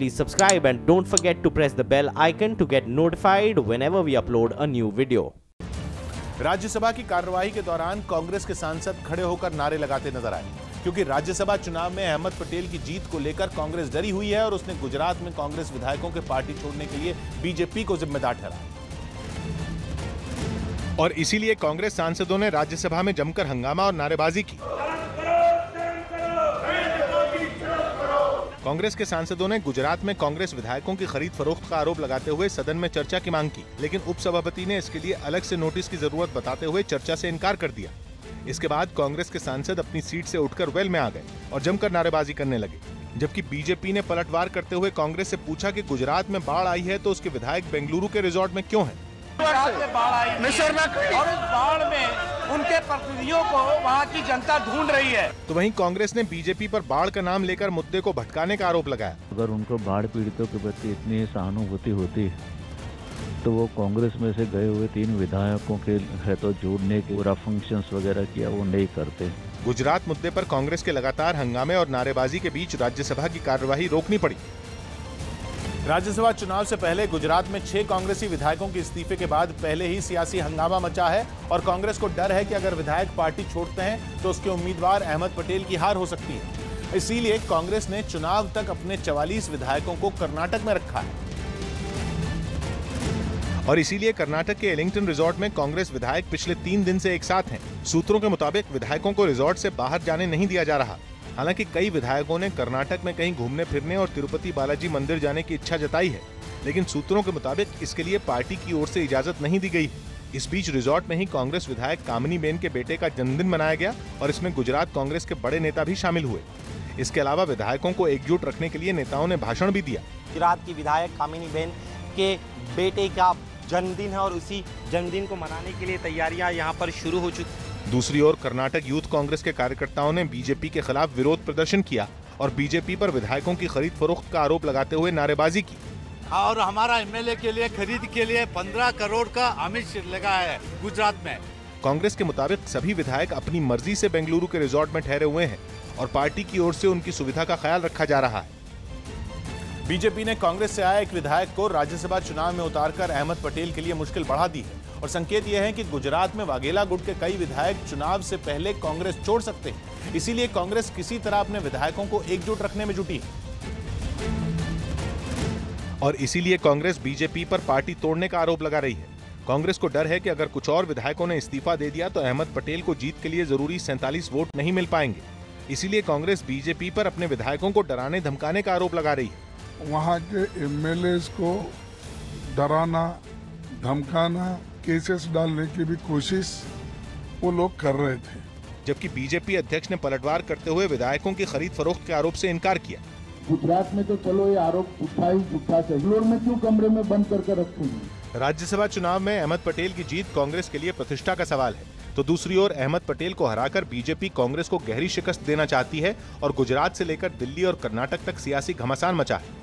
please subscribe and don't forget to press the bell icon to get notified whenever we upload a new video. Rajya Sabha की कार्यवाही के दौरान कांग्रेस के सांसद खड़े होकर नारे लगाते नजर आए, क्योंकि राज्यसभा चुनाव में अहमद पटेल की जीत को लेकर कांग्रेस डरी हुई है और उसने गुजरात में कांग्रेस विधायकों के पार्टी छोड़ने के लिए बीजेपी को जिम्मेदार ठहराया। और इसीलिए कांग्रेस सांसदों ने राज्यसभा में जमकर हंगामा और नारेबाजी की। कांग्रेस के सांसदों ने गुजरात में कांग्रेस विधायकों की खरीद फरोख्त का आरोप लगाते हुए सदन में चर्चा की मांग की, लेकिन उपसभापति ने इसके लिए अलग से नोटिस की जरूरत बताते हुए चर्चा से इनकार कर दिया। इसके बाद कांग्रेस के सांसद अपनी सीट से उठकर वेल में आ गए और जमकर नारेबाजी करने लगे, जबकि बीजेपी ने पलटवार करते हुए कांग्रेस से पूछा कि गुजरात में बाढ़ आई है तो उसके विधायक बेंगलुरु के रिजॉर्ट में क्यों हैं? बाढ़ आई और इस बाढ़ में उनके प्रतिनिधियों को वहां की जनता ढूंढ रही है। तो वहीं कांग्रेस ने बीजेपी पर बाढ़ का नाम लेकर मुद्दे को भटकाने का आरोप लगाया। अगर उनको बाढ़ पीड़ितों के प्रति इतनी सहानुभूति होती तो वो कांग्रेस में से गए हुए 3 विधायकों के है तो जोड़ने के पूरा फंक्शंस वगैरह किया, वो नहीं करते। गुजरात मुद्दे पर कांग्रेस के लगातार हंगामे और नारेबाजी के बीच राज्यसभा की कार्यवाही रोकनी पड़ी। राज्यसभा चुनाव से पहले गुजरात में 6 कांग्रेसी विधायकों के इस्तीफे के बाद पहले ही सियासी हंगामा मचा है और कांग्रेस को डर है कि अगर विधायक पार्टी छोड़ते हैं तो उसके उम्मीदवार अहमद पटेल की हार हो सकती है। इसीलिए कांग्रेस ने चुनाव तक अपने 44 विधायकों को कर्नाटक में रखा है और इसीलिए कर्नाटक के एलिंगटन रिजॉर्ट में कांग्रेस विधायक पिछले 3 दिन से एक साथ हैं। सूत्रों के मुताबिक विधायकों को रिजॉर्ट से बाहर जाने नहीं दिया जा रहा। हालांकि कई विधायकों ने कर्नाटक में कहीं घूमने फिरने और तिरुपति बालाजी मंदिर जाने की इच्छा जताई है, लेकिन सूत्रों के मुताबिक इसके लिए पार्टी की ओर से इजाजत नहीं दी गई है। इस बीच रिजॉर्ट में ही कांग्रेस विधायक कामिनी बेन के बेटे का जन्मदिन मनाया गया और इसमें गुजरात कांग्रेस के बड़े नेता भी शामिल हुए। इसके अलावा विधायकों को एकजुट रखने के लिए नेताओं ने भाषण भी दिया। गुजरात की विधायक कामिनी बेन के बेटे का जन्मदिन है और उसी जन्मदिन को मनाने के लिए तैयारियां यहां पर शुरू हो चुकी। दूसरी ओर कर्नाटक यूथ कांग्रेस के कार्यकर्ताओं ने बीजेपी के खिलाफ विरोध प्रदर्शन किया और बीजेपी पर विधायकों की खरीद फरोख्त का आरोप लगाते हुए नारेबाजी की। और हमारा एमएलए के लिए खरीद के लिए 15 करोड़ का आमिष लगा है गुजरात में। कांग्रेस के मुताबिक सभी विधायक अपनी मर्जी से बेंगलुरु के रिजॉर्ट में ठहरे हुए हैं और पार्टी की ओर से उनकी सुविधा का ख्याल रखा जा रहा है। बीजेपी ने कांग्रेस से आए एक विधायक को राज्यसभा चुनाव में उतारकर अहमद पटेल के लिए मुश्किल बढ़ा दी है और संकेत यह है कि गुजरात में वाघेला गुट के कई विधायक चुनाव से पहले कांग्रेस छोड़ सकते हैं। इसीलिए कांग्रेस किसी तरह अपने विधायकों को एकजुट रखने में जुटी है और इसीलिए कांग्रेस बीजेपी पर पार्टी तोड़ने का आरोप लगा रही है। कांग्रेस को डर है कि अगर कुछ और विधायकों ने इस्तीफा दे दिया तो अहमद पटेल को जीत के लिए जरूरी 47 वोट नहीं मिल पाएंगे। इसीलिए कांग्रेस बीजेपी पर अपने विधायकों को डराने धमकाने का आरोप लगा रही है। वहाँ के एमएलए को डराना धमकाना, केसेस डालने की भी कोशिश वो लोग कर रहे थे, जबकि बीजेपी अध्यक्ष ने पलटवार करते हुए विधायकों की खरीद फरोख्त के आरोप से इनकार किया। गुजरात में तो चलो ये आरोप झूठा है, बेंगलोर में क्यों कमरे में बंद करके रखेंगे? राज्यसभा चुनाव में अहमद पटेल की जीत कांग्रेस के लिए प्रतिष्ठा का सवाल है, तो दूसरी ओर अहमद पटेल को हराकर बीजेपी कांग्रेस को गहरी शिकस्त देना चाहती है और गुजरात से लेकर दिल्ली और कर्नाटक तक सियासी घमासान मचा है।